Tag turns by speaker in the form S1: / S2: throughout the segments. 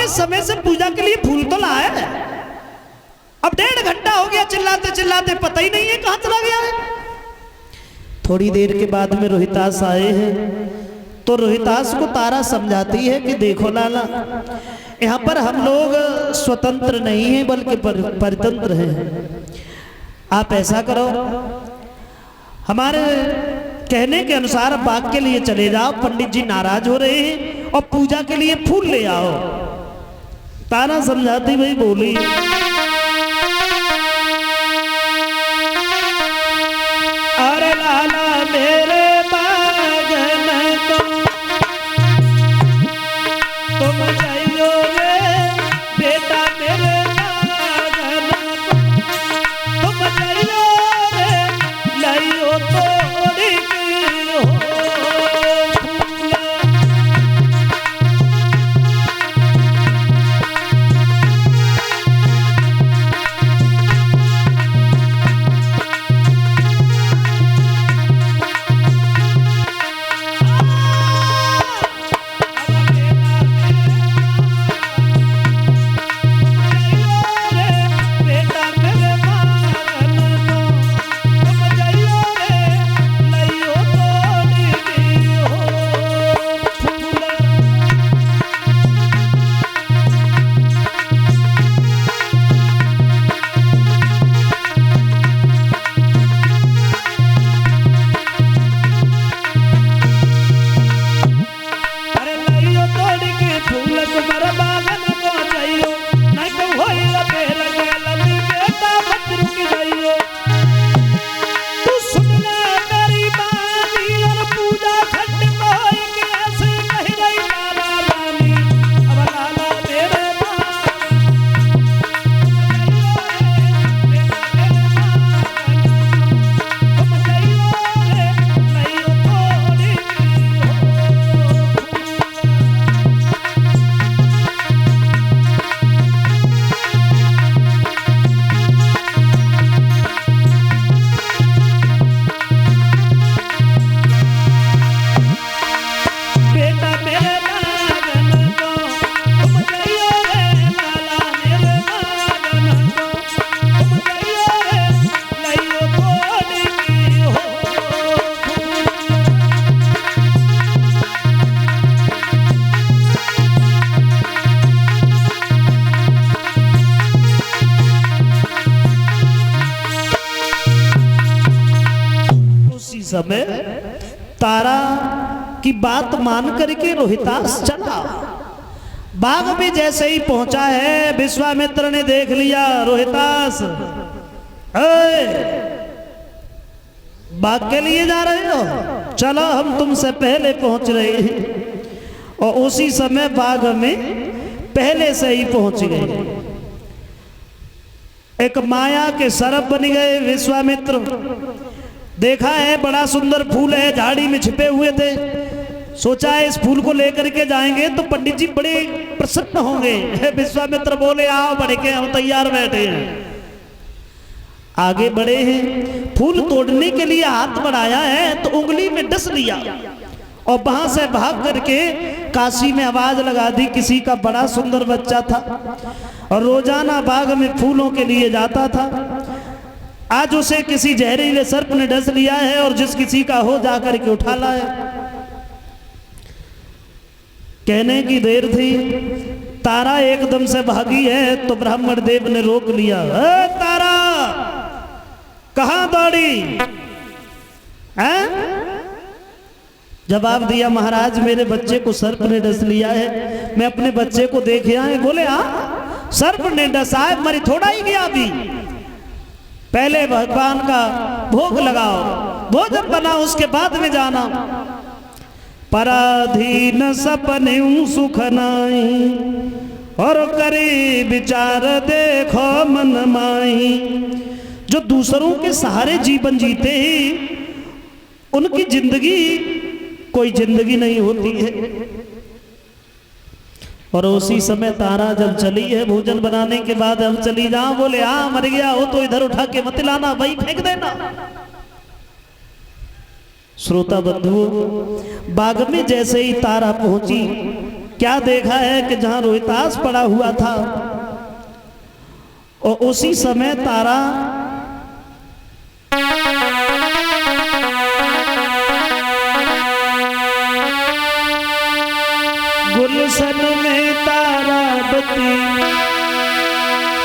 S1: के समय से पूजा के लिए फूल तो लाए, अब 1.5 घंटा हो गया चिल्लाते चिल्लाते, पता ही नहीं है कहां चला गया है। थोड़ी देर के बाद में रोहितास आए हैं, तो रोहितास को तारा समझाती है कि देखो लाला, यहाँ पर हम लोग स्वतंत्र नहीं हैं बल्कि परतंत्र हैं। आप ऐसा करो, हमारे कहने के अनुसार बाग के लिए चले जाओ, पंडित जी नाराज हो रहे हैं, और पूजा के लिए फूल ले आओ। तारा समझाती भाई बोली, अरे लाला मेरे बागन को तुम जाइयो रे, बेटा मेरे बागन को तुम जाइयो रे, लाइयो तोड़ी की हो। समय तारा की बात मान करके रोहितास चला। बाग में जैसे ही पहुंचा है, विश्वामित्र ने देख लिया, रोहितास बाग के लिए जा रहे हो, चलो हम तुमसे पहले पहुंच रहे हैं। और उसी समय बाग में पहले से ही पहुंच गए। एक माया के सरप बन गए विश्वामित्र। देखा है बड़ा सुंदर फूल है, झाड़ी में छिपे हुए थे, सोचा है इस फूल को लेकर के जाएंगे तो पंडित जी बड़े प्रसन्न होंगे। विश्वामित्र बोले आओ बढ़ के, हम तैयार बैठे हैं। आगे बढ़े हैं, फूल तोड़ने के लिए हाथ बढ़ाया है तो उंगली में डस लिया और वहां से भाग करके काशी में आवाज लगा दी। किसी का बड़ा सुंदर बच्चा था और रोजाना बाग में फूलों के लिए जाता था, आज उसे किसी जहरीले सर्प ने डस लिया है और जिस किसी का हो जाकर के उठा लाया। कहने की देर थी, तारा एकदम से भागी है तो ब्राह्मण देव ने रोक लिया। तारा कहां दौड़ी है? जवाब दिया, महाराज मेरे बच्चे को सर्प ने डस लिया है, मैं अपने बच्चे को देखे आए। बोले हाँ सर्प ने डसा है, मरी थोड़ा ही गया अभी, पहले भगवान का भोग लगाओ, भोजन बनाओ, उसके बाद में जाना। पराधीन सपने सुख नाई और करे विचार देखो मन माई। जो दूसरों के सहारे जीवन जीते हैं उनकी जिंदगी कोई जिंदगी नहीं होती है। और उसी समय तारा जब चली है, भोजन बनाने के बाद हम चली जाओ। बोले हाँ मर गया हो तो इधर उठा के मत लाना, वही फेंक देना। श्रोता बंधुओं, बाग में जैसे ही तारा पहुंची, क्या देखा है कि जहां रोहितास पड़ा हुआ था और उसी समय तारा गुलशन में तारा बती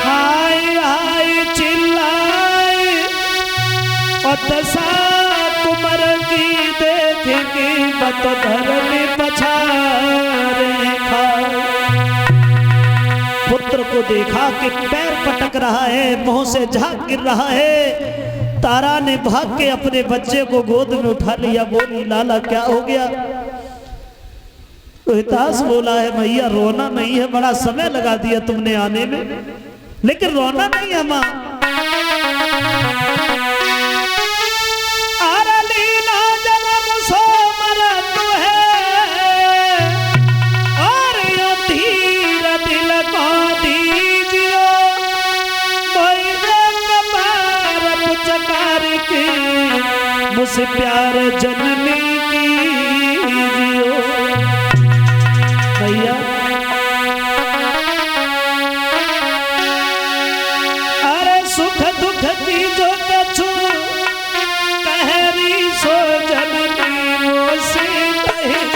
S1: हाय हाय चिल्लाए और दशा कुमर की देखेंगे बत धर्म पछारे खा। पुत्र को देखा कि पैर पटक रहा है, मुंह से झाग गिर रहा है। तारा ने भाग के अपने बच्चे को गोद में उठा लिया। बोली लाला क्या हो गया? रोहितास बोला है मैया रोना नहीं है, बड़ा समय लगा दिया तुमने आने में, लेकिन रोना नहीं है मां। मुझसे प्यार जननी कीजियो भैया। अरे सुख दुख की जो कछु कहरी सो जननी मुझसे कहिए।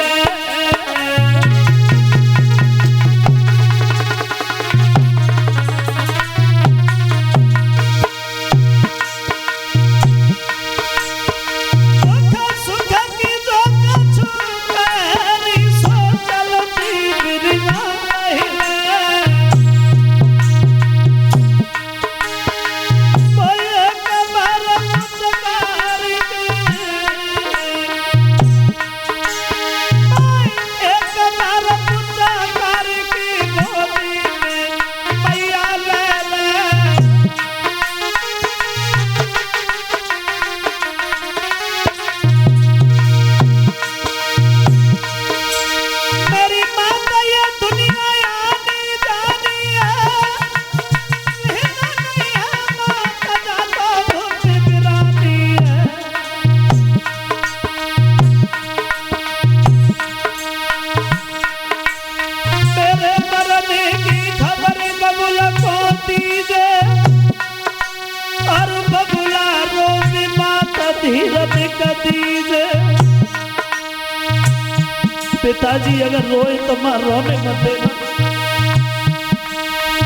S1: पिताजी अगर रोए तो मां रोने मत देना।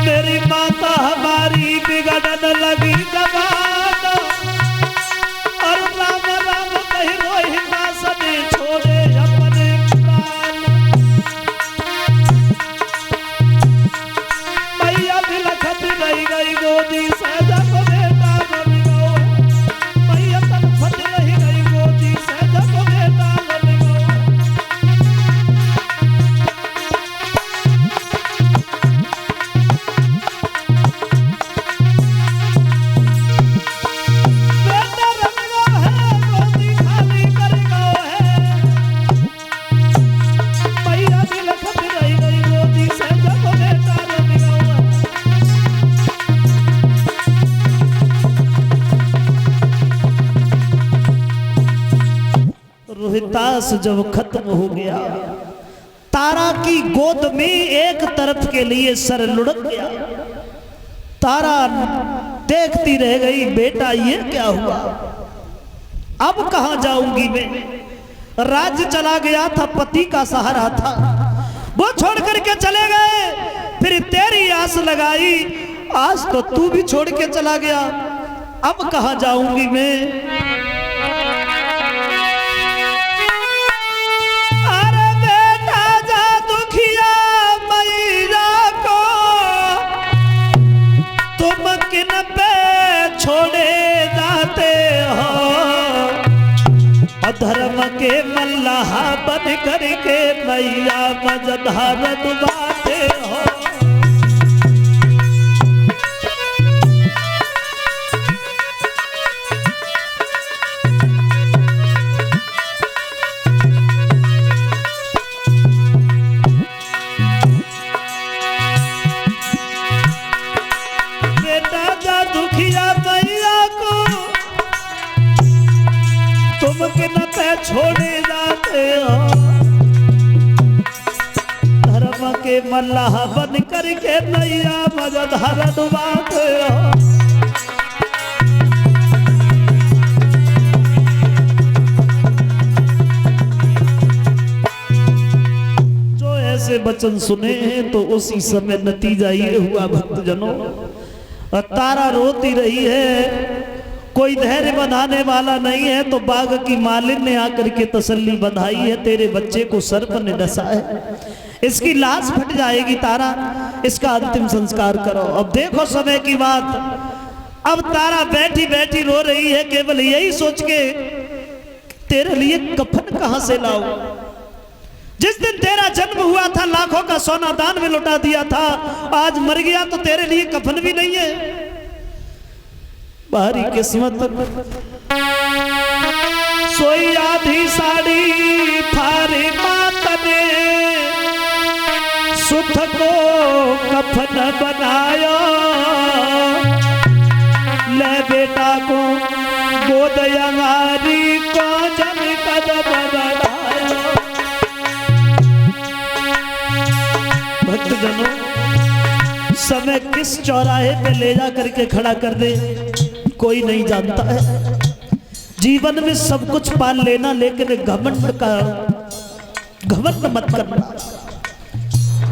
S1: मेरी माता हमारी बिगड़न लगी जबान और राम राम कही रोहिता सने छोड़े अपने प्राण। मैया भी लखत रही गई गोदी से जब बेटा बन गो। मैया तड़फत रही गई गोदी से जब बेटा बन गो। रोहितास जब खत्म हो गया, तारा की गोद में एक तरफ के लिए सर लुढ़क गया। तारा देखती रह गई, बेटा ये क्या हुआ? अब कहां जाऊंगी मैं? राज्य चला गया था, पति का सहारा था, वो छोड़ करके चले गए। फिर तेरी आस लगाई, आज तो तू भी छोड़ के चला गया, अब कहां जाऊंगी मैं? छोड़े जाते हो धर्म के मल्लाहा बन करके मैया मजधार डुबाते हो। छोड़े जाते हो धर्म मल्लाह बन करके नैया मझधार डुबाते हो। जो ऐसे वचन सुने हैं तो उसी समय नतीजा ये हुआ भक्तजनों, और तारा रोती रही है, कोई धैर्य बंधाने वाला नहीं है, तो बाग की मालिन ने आकर के तसल्ली बंधाई है, तेरे बच्चे को सर्प ने डसा है, इसकी लाश फट जाएगी तारा, इसका अंतिम संस्कार करो। अब देखो समय की बात, अब तारा बैठी बैठी रो रही है, केवल यही सोच के तेरे लिए कफन कहां से लाऊं। जिस दिन तेरा जन्म हुआ था लाखों का सोना दान में लुटा दिया था, आज मर गया तो तेरे लिए कफन भी नहीं है। बाहरी किस्मत सोई आधी साड़ी फारी मात ने, सुथ को कफन बनाया, ले बेटा को गोद अंगारी को जन कदम बढ़ाया। भक्तजनों, समय किस चौराहे पे ले जा करके खड़ा कर दे कोई नहीं जानता है। जीवन में सब कुछ पाल लेना, लेकिन घमंड मत करना।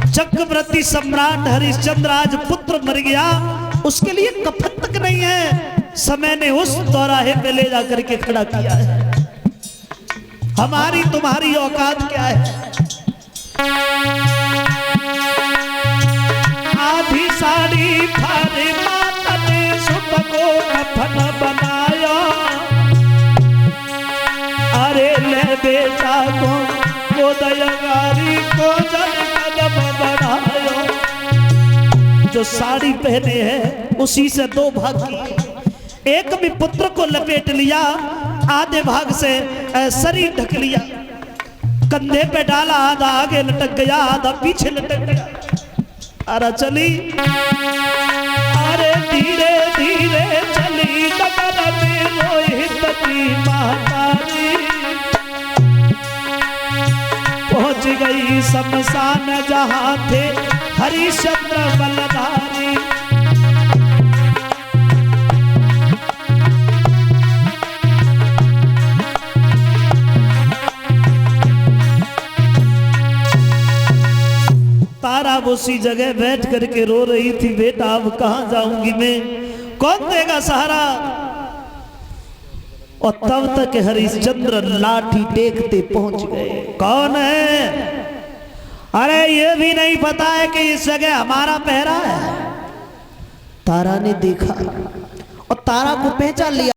S1: चक्रवर्ती सम्राट हरिश्चंद्र आज पुत्र मर गया, उसके लिए कफन तक नहीं है, समय ने उस चौराहे पे ले जा करके खड़ा किया है। हमारी तुम्हारी औकात क्या है? आधी साड़ी फाड़ी माता ने सुत को कफन बनाया, अरे ले बेटा को गोदयगारी को जन कदम बढ़ाया। जो साड़ी पहने हैं उसी से दो भाग की, एक भी पुत्र को लपेट लिया, आधे भाग से शरीर ढक लिया, कंधे पे डाला, आधा आगे लटक गया, आधा पीछे लटक गया। अरे चली, अरे धीरे धीरे चली नगर में रोहित की महतारी, पहुंच गई शमशान जहां थे हरिश्चंद्र बलधारी। तारा उसी जगह बैठ करके रो रही थी, बेटा अब कहां जाऊंगी मैं, कौन देगा सहारा। और तब तक हरिश्चंद्र लाठी टेकते पहुंच गए। कौन है? अरे ये भी नहीं पता है कि इस जगह हमारा पहरा है। तारा ने देखा और तारा को पहचान लिया।